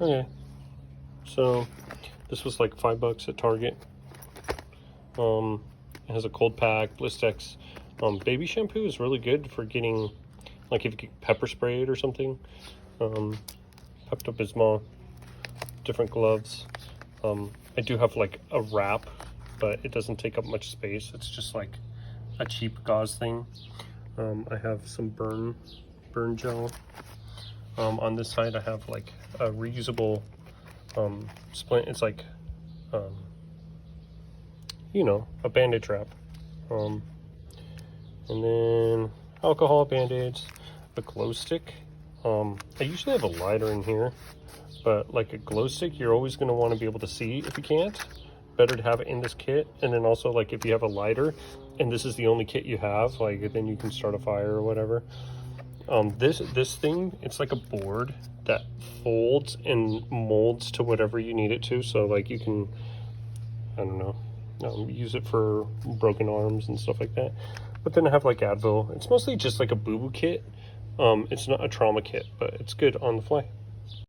Okay, so this was like $5 at Target. It has a cold pack, Blistex. Baby shampoo is really good for getting, like if you get pepper sprayed or something. Pepto-Bismol, different gloves. I do have like a wrap, but it doesn't take up much space. It's just like a cheap gauze thing. I have some burn gel. On this side I have like a reusable splint. It's like you know, a bandage wrap. And then alcohol, band-aids, a glow stick. I usually have a lighter in here, but like a glow stick you're always going to want to be able to see if you can't. Better to have it in this kit. And then also, like, if you have a lighter and this is the only kit you have, like, then you can start a fire or whatever. This thing, it's like a board that folds and molds to whatever you need it to. So like you can, I don't know, use it for broken arms and stuff like that. But then I have like Advil. It's mostly just like a boo-boo kit. It's not a trauma kit, but it's good on the fly.